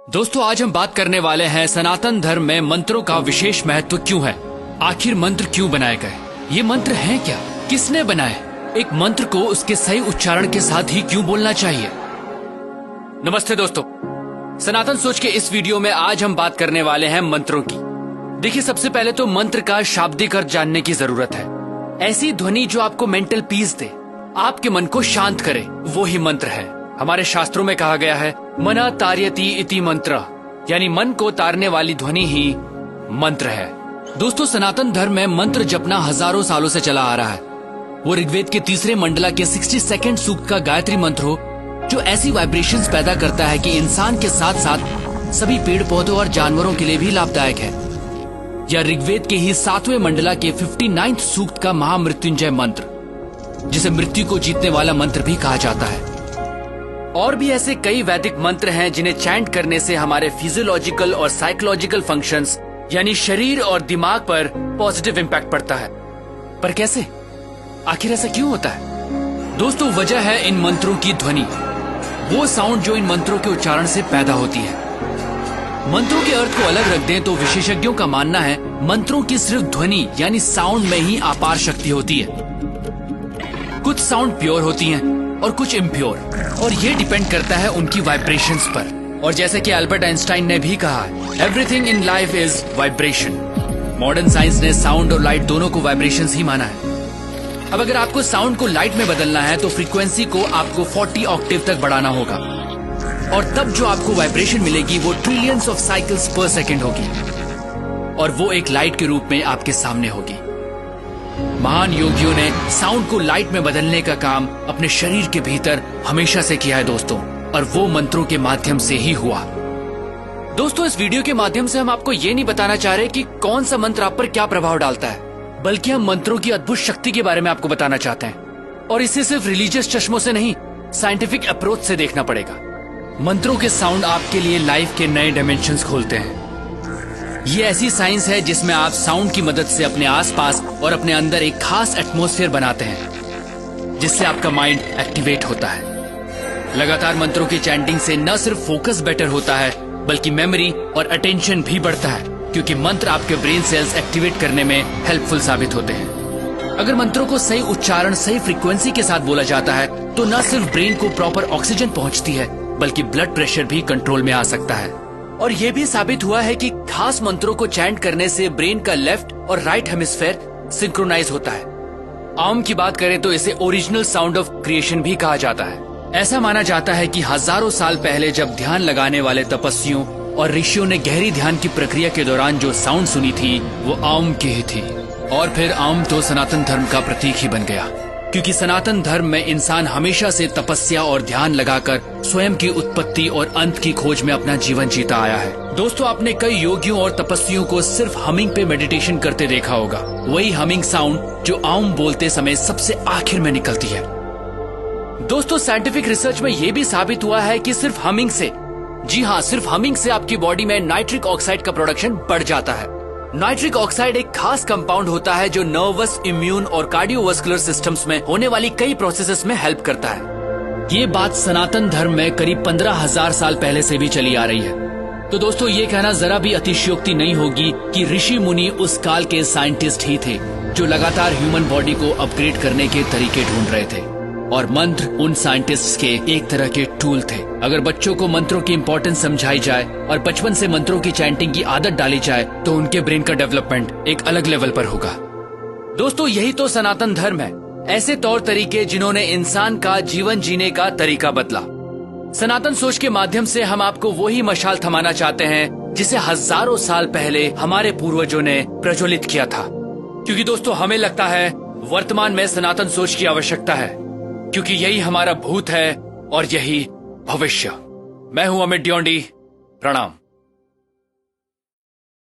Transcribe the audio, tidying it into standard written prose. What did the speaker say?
दोस्तों आज हम बात करने वाले हैं सनातन धर्म में मंत्रों का विशेष महत्व क्यों है। आखिर मंत्र क्यों बनाए गए, ये मंत्र हैं क्या, किसने बनाए, एक मंत्र को उसके सही उच्चारण के साथ ही क्यों बोलना चाहिए। नमस्ते दोस्तों, सनातन सोच के इस वीडियो में आज हम बात करने वाले हैं मंत्रों की। देखिए, सबसे पहले तो मंत्र का शाब्दिक अर्थ जानने की जरूरत है। ऐसी ध्वनि जो आपको मेंटल पीस दे, आपके मन को शांत करे, वो ही मंत्र है। हमारे शास्त्रों में कहा गया है मना तार्यति इति मंत्र, यानी मन को तारने वाली ध्वनि ही मंत्र है। दोस्तों, सनातन धर्म में मंत्र जपना हजारों सालों से चला आ रहा है। वो ऋग्वेद के तीसरे मंडला के 62 सूक्त का गायत्री मंत्र हो, जो ऐसी वाइब्रेशंस पैदा करता है कि इंसान के साथ साथ सभी पेड़ पौधों और जानवरों के लिए भी लाभदायक है। या ऋग्वेद के ही 7वें मंडला के 59 सूक्त का महामृत्युंजय मंत्र, जिसे मृत्यु को जीतने वाला मंत्र भी कहा जाता है। और भी ऐसे कई वैदिक मंत्र हैं जिन्हें चैंट करने से हमारे फिजियोलॉजिकल और साइकोलॉजिकल फंक्शंस यानी शरीर और दिमाग पर पॉजिटिव इम्पैक्ट पड़ता है। पर कैसे, आखिर ऐसा क्यों होता है? दोस्तों, वजह है इन मंत्रों की ध्वनि, वो साउंड जो इन मंत्रों के उच्चारण से पैदा होती है। मंत्रों के अर्थ को अलग रख दें तो विशेषज्ञों का मानना है मंत्रों की सिर्फ ध्वनि यानी साउंड में ही अपार शक्ति होती है। कुछ साउंड प्योर होती हैं और कुछ इम्प्योर, और ये डिपेंड करता है उनकी वाइब्रेशंस पर। और जैसे कि अल्बर्ट आइंस्टाइन ने भी कहा, everything in life is vibration. Modern science ने साउंड और लाइट दोनों को वाइब्रेशंस ही माना है। अब अगर आपको साउंड को लाइट में बदलना है तो फ्रीक्वेंसी को आपको 40 ऑक्टेव तक बढ़ाना होगा, और तब जो आपको वाइब्रेशन मिलेगी वो ट्रिलियंस ऑफ साइकिल्स पर सेकेंड होगी, और वो एक लाइट के रूप में आपके सामने होगी। महान योगियों ने साउंड को लाइट में बदलने का काम अपने शरीर के भीतर हमेशा से किया है दोस्तों, और वो मंत्रों के माध्यम से ही हुआ। दोस्तों, इस वीडियो के माध्यम से हम आपको ये नहीं बताना चाह रहे कि कौन सा मंत्र आप पर क्या प्रभाव डालता है, बल्कि हम मंत्रों की अद्भुत शक्ति के बारे में आपको बताना चाहते हैं। और इसे सिर्फ रिलीजियस चश्मों से नहीं, साइंटिफिक अप्रोच से देखना पड़ेगा। मंत्रों के साउंड आपके लिए लाइफ के नए डायमेंशंस खोलते हैं। ये ऐसी साइंस है जिसमें आप साउंड की मदद से अपने आसपास और अपने अंदर एक खास एटमॉस्फेयर बनाते हैं, जिससे आपका माइंड एक्टिवेट होता है। लगातार मंत्रों की चैंटिंग से न सिर्फ फोकस बेटर होता है, बल्कि मेमोरी और अटेंशन भी बढ़ता है, क्योंकि मंत्र आपके ब्रेन सेल्स एक्टिवेट करने में हेल्पफुल साबित होते हैं। अगर मंत्रों को सही उच्चारण, सही फ्रीक्वेंसी के साथ बोला जाता है तो न सिर्फ ब्रेन को प्रॉपर ऑक्सीजन पहुंचती है, बल्कि ब्लड प्रेशर भी कंट्रोल में आ सकता है। और ये भी साबित हुआ है कि खास मंत्रों को चैंट करने से ब्रेन का लेफ्ट और राइट हेमिस्फेयर सिंक्रोनाइज होता है। आम की बात करें तो इसे ओरिजिनल साउंड ऑफ क्रिएशन भी कहा जाता है। ऐसा माना जाता है कि हजारों साल पहले जब ध्यान लगाने वाले तपस्वियों और ऋषियों ने गहरी ध्यान की प्रक्रिया के दौरान जो साउंड सुनी थी वो आम की ही थी। और फिर आम तो सनातन धर्म का प्रतीक ही बन गया, क्योंकि सनातन धर्म में इंसान हमेशा से तपस्या और ध्यान लगाकर स्वयं की उत्पत्ति और अंत की खोज में अपना जीवन जीता आया है। दोस्तों, आपने कई योगियों और तपस्वियों को सिर्फ हमिंग पे मेडिटेशन करते देखा होगा, वही हमिंग साउंड जो आम बोलते समय सबसे आखिर में निकलती है। दोस्तों, साइंटिफिक रिसर्च में यह भी साबित हुआ है कि सिर्फ हमिंग से, जी हाँ, सिर्फ हमिंग से आपकी बॉडी में नाइट्रिक ऑक्साइड का प्रोडक्शन बढ़ जाता है। नाइट्रिक ऑक्साइड एक खास कंपाउंड होता है जो नर्वस, इम्यून और कार्डियोवास्कुलर सिस्टम्स में होने वाली कई प्रोसेसेस में हेल्प करता है। ये बात सनातन धर्म में करीब 15,000 साल पहले से भी चली आ रही है। तो दोस्तों, ये कहना जरा भी अतिशयोक्ति नहीं होगी कि ऋषि मुनि उस काल के साइंटिस्ट ही थे जो लगातार ह्यूमन बॉडी को अपग्रेड करने के तरीके ढूंढ रहे थे, और मंत्र उन साइंटिस्ट्स के एक तरह के टूल थे। अगर बच्चों को मंत्रों की इंपॉर्टेंस समझाई जाए और बचपन से मंत्रों की चैंटिंग की आदत डाली जाए तो उनके ब्रेन का डेवलपमेंट एक अलग लेवल पर होगा। दोस्तों, यही तो सनातन धर्म है, ऐसे तौर तरीके जिन्होंने इंसान का जीवन जीने का तरीका बदला। सनातन सोच के माध्यम से हम आपको वही मशाल थमाना चाहते हैं जिसे हजारों साल पहले हमारे पूर्वजों ने प्रज्वलित किया था। क्योंकि दोस्तों, हमें लगता है वर्तमान में सनातन सोच की आवश्यकता है, क्योंकि यही हमारा भूत है और यही भविष्य। मैं हूं अमित ड्योंडी, प्रणाम।